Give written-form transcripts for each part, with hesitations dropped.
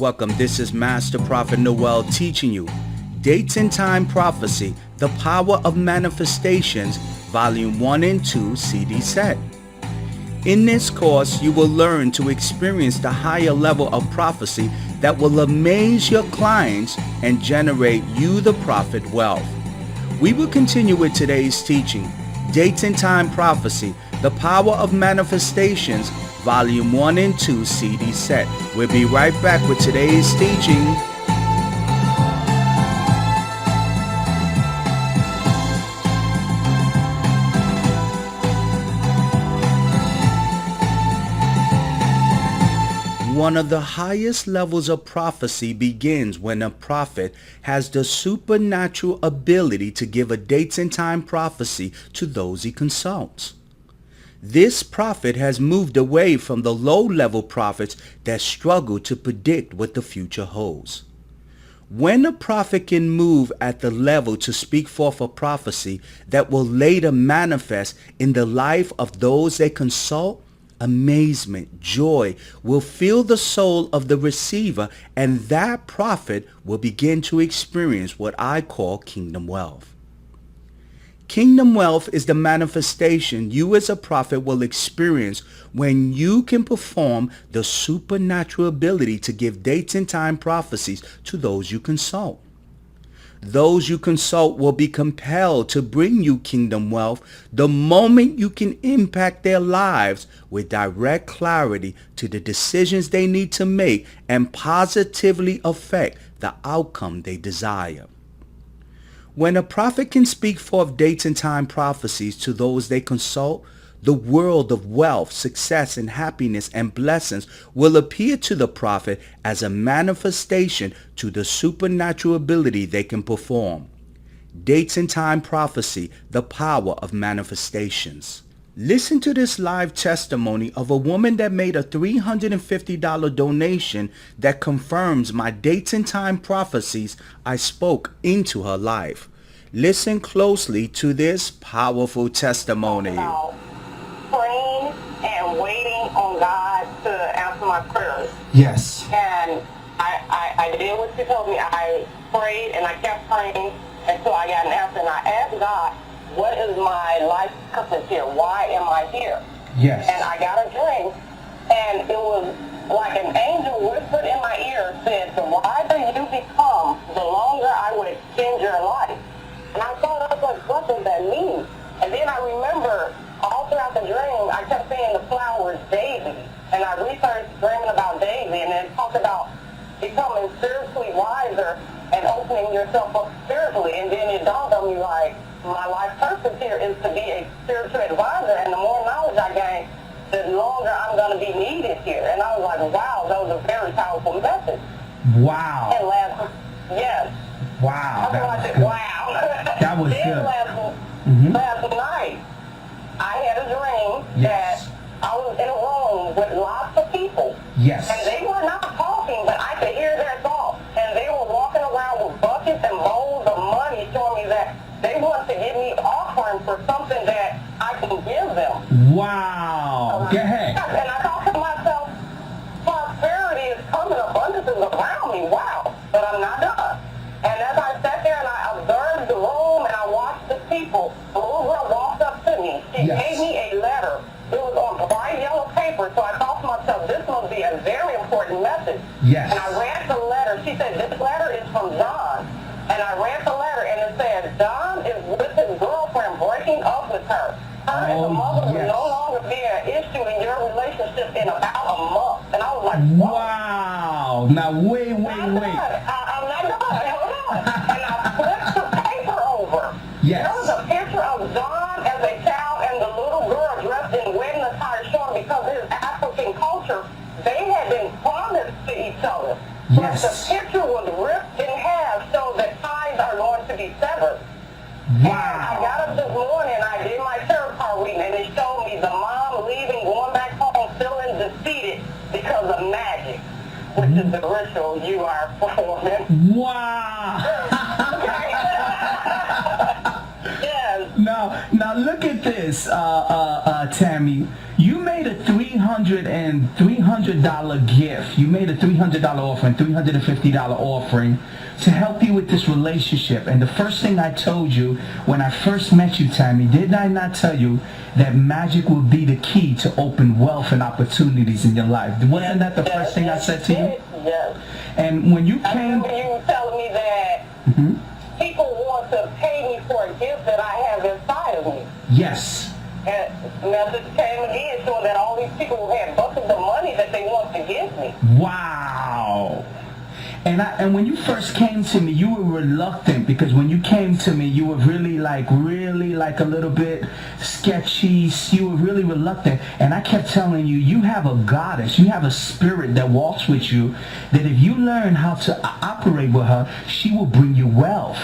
welcome. This is Master Prophet Noel teaching you Dates and Time Prophecy, The Power of Manifestations, Volume 1 and 2 CD set. In this course, you will learn to experience the higher level of prophecy that will amaze your clients and generate you, the prophet, wealth. We will continue with today's teaching, Dates and Time Prophecy, The Power of Manifestations, Volume 1 and 2 CD set. We'll be right back with today's teaching. One of the highest levels of prophecy begins when a prophet has the supernatural ability to give a dates and time prophecy to those he consults. This prophet has moved away from the low-level prophets that struggle to predict what the future holds. When a prophet can move at the level to speak forth a prophecy that will later manifest in the life of those they consult, amazement, joy will fill the soul of the receiver, and that prophet will begin to experience what I call kingdom wealth. Kingdom wealth is the manifestation you as a prophet will experience when you can perform the supernatural ability to give dates and time prophecies to those you consult. Those you consult will be compelled to bring you kingdom wealth the moment you can impact their lives with direct clarity to the decisions they need to make and positively affect the outcome they desire. When a prophet can speak forth dates and time prophecies to those they consult, the world of wealth, success, and happiness and blessings will appear to the prophet as a manifestation to the supernatural ability they can perform. Dates and Time Prophecy, The Power of Manifestations. Listen to this live testimony of a woman that made a $350 donation that confirms my dates and time prophecies I spoke into her life. Listen closely to this powerful testimony. Praying and waiting on God to answer my prayers. Yes. And I did what you told me. I prayed and I kept praying until I got an answer. And I asked God, what is my life purpose here? Why am I here? Yes. And I got a dream, and it was like an angel whispered in my ear, said, the wiser you become, the longer I would extend your life. And I thought, I was like, what does that mean? And then I remember all throughout the dream, I kept saying the flower is Daisy. And I researched dreaming about Daisy, and it talked about becoming spiritually wiser and opening yourself up spiritually. And then it dawned on me like, my life purpose here is to be a spiritual advisor, and the more knowledge I gain, the longer I'm going to be needed here. And I was like, wow, that was a very powerful message. Wow. And yes. Wow. I said, wow. That was then good. last night, I had a dream that I was in a room with lots of people. Yes. And they were not talking, but I could hear their thoughts. And they were walking around with buckets and bowls of money, showing me that they want to give me offering for something that I can give them. Wow. Go ahead. And I thought to myself, prosperity is coming, abundance is around me. Wow. But I'm not done. And as I sat there and I observed the room and I watched the people, the little girl walked up to me. She gave me a letter. It was on bright yellow paper. So I thought to myself, this must be a very important message. Yes. And I read the letter. She said, this letter is from John. And I read the letter, and it says, John is with his girlfriend breaking up with her. Her and the mother will no longer be an issue in your relationship in about a month. And I was like, whoa. Wow. Now, wait. I'm not done. Hold on. And I flipped the paper over. Yes. There was a picture of John as a child and the little girl dressed in wedding attire, showing because of his African culture, they had been promised to each other. Yes. But the picture was ripped in half so that ties are going to be severed. Wow. And I got up this morning, I did my tarot card reading, and it showed me the mom leaving, going back home, feeling defeated because of magic, which is the ritual you are performing. Wow. Yes. Now look at this, Tammy. You made a $300 $300 gift. You made a $300 offering, $350 offering to help you with this relationship. And the first thing I told you when I first met you, Tammy, did I not tell you that magic will be the key to open wealth and opportunities in your life? Wasn't that the first thing I said to you? Yes. And when you I came... remember you telling me that people want to pay me for a gift that I have inside of me. Yes. And message came again showing that all these people who had buckets of money that they want to give me. Wow. And when you first came to me, you were reluctant, because when you came to me, you were really like a little bit sketchy. You were really reluctant. And I kept telling you, you have a goddess, you have a spirit that walks with you, that if you learn how to operate with her, she will bring you wealth.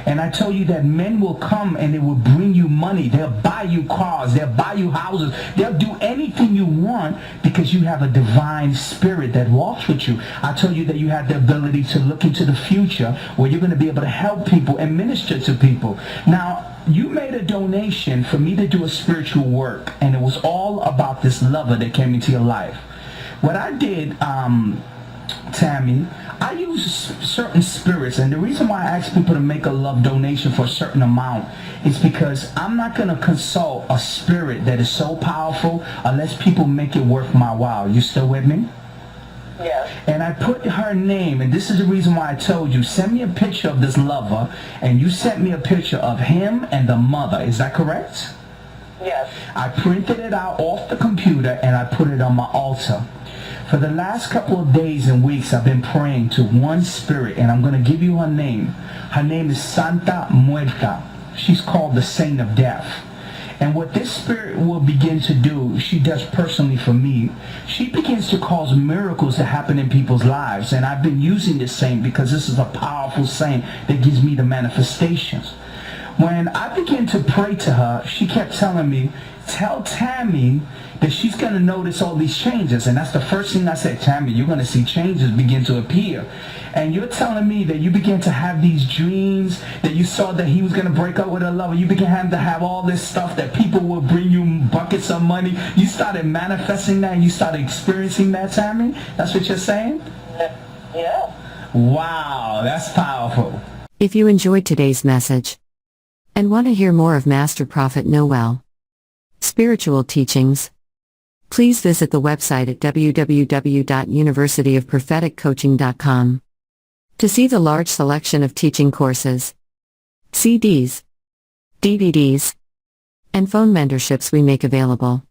And I told you that men will come and they will bring you money. They'll buy you cars. They'll buy you houses. They'll do anything you want because you have a divine spirit that walks with you. I told you that you have the ability to look into the future where you're going to be able to help people and minister to people. Now, you made a donation for me to do a spiritual work, and it was all about this lover that came into your life. What I did, Tammy, I use certain spirits, and the reason why I ask people to make a love donation for a certain amount is because I'm not going to consult a spirit that is so powerful unless people make it worth my while. You still with me? Yes. And I put her name, and this is the reason why I told you, send me a picture of this lover, and you sent me a picture of him and the mother. Is that correct? Yes. I printed it out off the computer, and I put it on my altar. For the last couple of days and weeks, I've been praying to one spirit, and I'm going to give you her name. Her name is Santa Muerta. She's called the Saint of Death. And what this spirit will begin to do, she does personally for me, she begins to cause miracles to happen in people's lives. And I've been using this saint because this is a powerful saint that gives me the manifestations. When I began to pray to her, she kept telling me, tell Tammy that she's going to notice all these changes. And that's the first thing I said, Tammy, you're going to see changes begin to appear. And you're telling me that you began to have these dreams, that you saw that he was going to break up with a lover. You began to have all this stuff that people will bring you buckets of money. You started manifesting that, and you started experiencing that, Tammy? That's what you're saying? Yeah. Wow, that's powerful. If you enjoyed today's message and want to hear more of Master Prophet Noel spiritual teachings, please visit the website at www.universityofpropheticcoaching.com to see the large selection of teaching courses, CDs, DVDs, and phone mentorships we make available.